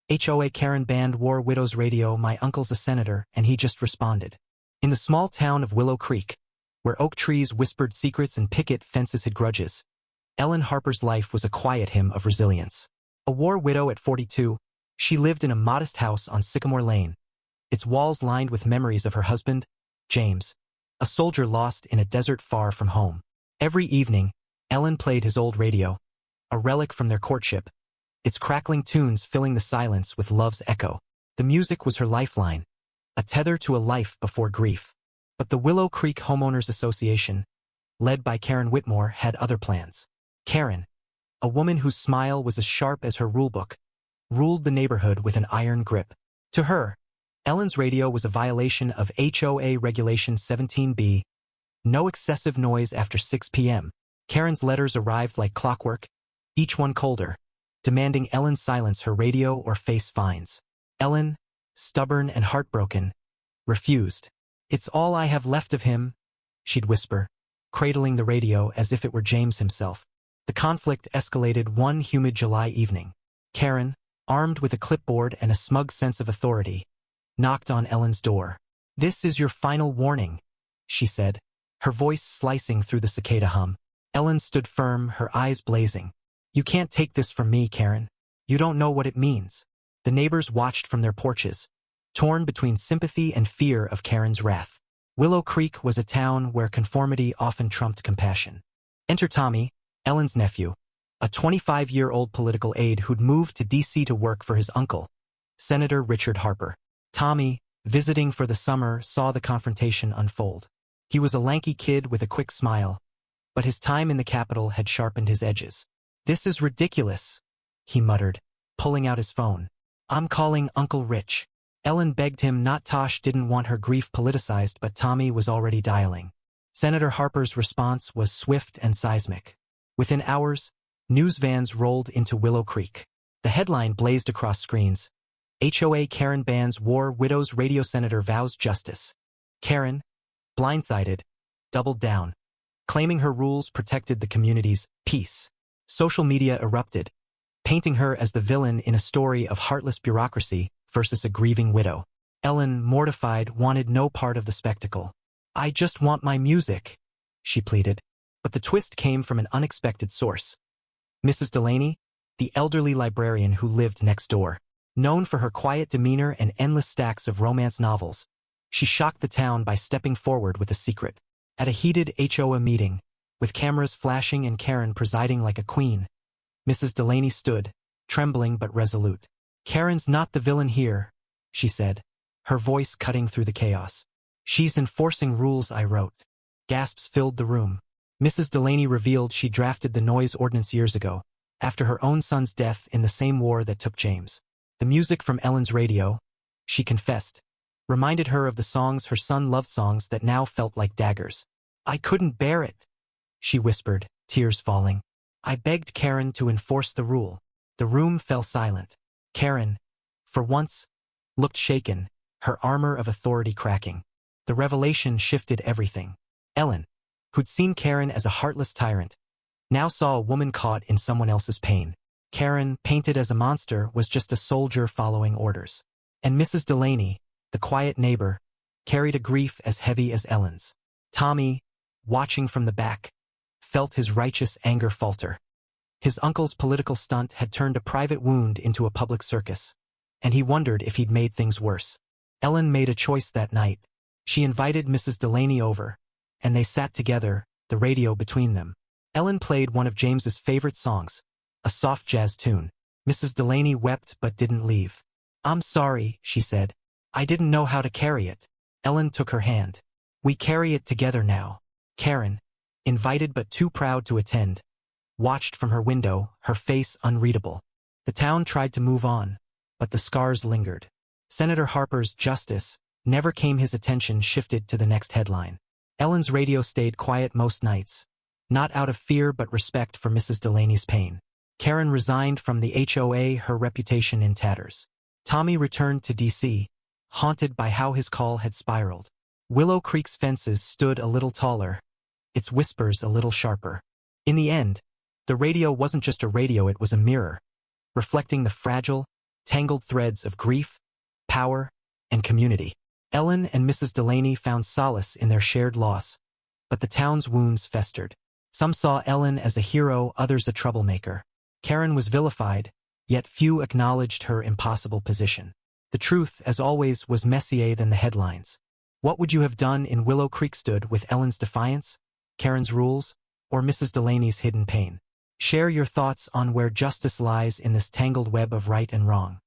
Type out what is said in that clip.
HOA Karen band war widows radio. My uncle's a senator, and he just responded. In the small town of Willow Creek, where oak trees whispered secrets and picket fences hid grudges, Ellen Harper's life was a quiet hymn of resilience. A war widow at 42, she lived in a modest house on Sycamore Lane, its walls lined with memories of her husband, James, a soldier lost in a desert far from home. Every evening, Ellen played his old radio, a relic from their courtship, its crackling tunes filling the silence with love's echo. The music was her lifeline, a tether to a life before grief. But the Willow Creek Homeowners Association, led by Karen Whitmore, had other plans. Karen, a woman whose smile was as sharp as her rulebook, ruled the neighborhood with an iron grip. To her, Ellen's radio was a violation of HOA Regulation 17B, no excessive noise after 6 p.m. Karen's letters arrived like clockwork, each one colder, demanding Ellen silence her radio or face fines. Ellen, stubborn and heartbroken, refused. "It's all I have left of him," she'd whisper, cradling the radio as if it were James himself. The conflict escalated one humid July evening. Karen, armed with a clipboard and a smug sense of authority, knocked on Ellen's door. "This is your final warning," she said, her voice slicing through the cicada hum. Ellen stood firm, her eyes blazing. "You can't take this from me, Karen. You don't know what it means." The neighbors watched from their porches, torn between sympathy and fear of Karen's wrath. Willow Creek was a town where conformity often trumped compassion. Enter Tommy, Ellen's nephew, a 25-year-old political aide who'd moved to D.C. to work for his uncle, Senator Richard Harper. Tommy, visiting for the summer, saw the confrontation unfold. He was a lanky kid with a quick smile, but his time in the Capitol had sharpened his edges. "This is ridiculous," he muttered, pulling out his phone. "I'm calling Uncle Rich." Ellen begged him not. Tosh didn't want her grief politicized, but Tommy was already dialing. Senator Harper's response was swift and seismic. Within hours, news vans rolled into Willow Creek. The headline blazed across screens: HOA Karen bans war widows, radio senator vows justice. Karen, blindsided, doubled down, claiming her rules protected the community's peace. Social media erupted, painting her as the villain in a story of heartless bureaucracy versus a grieving widow. Ellen, mortified, wanted no part of the spectacle. "I just want my music," she pleaded. But the twist came from an unexpected source. Mrs. Delaney, the elderly librarian who lived next door. Known for her quiet demeanor and endless stacks of romance novels, she shocked the town by stepping forward with a secret. At a heated HOA meeting, with cameras flashing and Karen presiding like a queen, Mrs. Delaney stood, trembling but resolute. "Karen's not the villain here," she said, her voice cutting through the chaos. "She's enforcing rules I wrote." Gasps filled the room. Mrs. Delaney revealed she drafted the noise ordinance years ago, after her own son's death in the same war that took James. The music from Ellen's radio, she confessed, reminded her of the songs her son loved, songs that now felt like daggers. "I couldn't bear it," she whispered, tears falling. "I begged Karen to enforce the rule." The room fell silent. Karen, for once, looked shaken, her armor of authority cracking. The revelation shifted everything. Ellen, who'd seen Karen as a heartless tyrant, now saw a woman caught in someone else's pain. Karen, painted as a monster, was just a soldier following orders. And Mrs. Delaney, the quiet neighbor, carried a grief as heavy as Ellen's. Tommy, watching from the back, felt his righteous anger falter. His uncle's political stunt had turned a private wound into a public circus, and he wondered if he'd made things worse. Ellen made a choice that night. She invited Mrs. Delaney over, and they sat together, the radio between them. Ellen played one of James's favorite songs, a soft jazz tune. Mrs. Delaney wept but didn't leave. "I'm sorry," she said. "I didn't know how to carry it." Ellen took her hand. "We carry it together now." Karen, invited but too proud to attend, watched from her window, her face unreadable. The town tried to move on, but the scars lingered. Senator Harper's justice never came. His attention shifted to the next headline. Ellen's radio stayed quiet most nights, not out of fear but respect for Mrs. Delaney's pain. Karen resigned from the HOA, her reputation in tatters. Tommy returned to D.C., haunted by how his call had spiraled. Willow Creek's fences stood a little taller, its whispers a little sharper. In the end, the radio wasn't just a radio, it was a mirror, reflecting the fragile, tangled threads of grief, power, and community. Ellen and Mrs. Delaney found solace in their shared loss, but the town's wounds festered. Some saw Ellen as a hero, others a troublemaker. Karen was vilified, yet few acknowledged her impossible position. The truth, as always, was messier than the headlines. What would you have done in Willow Creek? Stood with Ellen's defiance, Karen's rules, or Mrs. Delaney's hidden pain? Share your thoughts on where justice lies in this tangled web of right and wrong.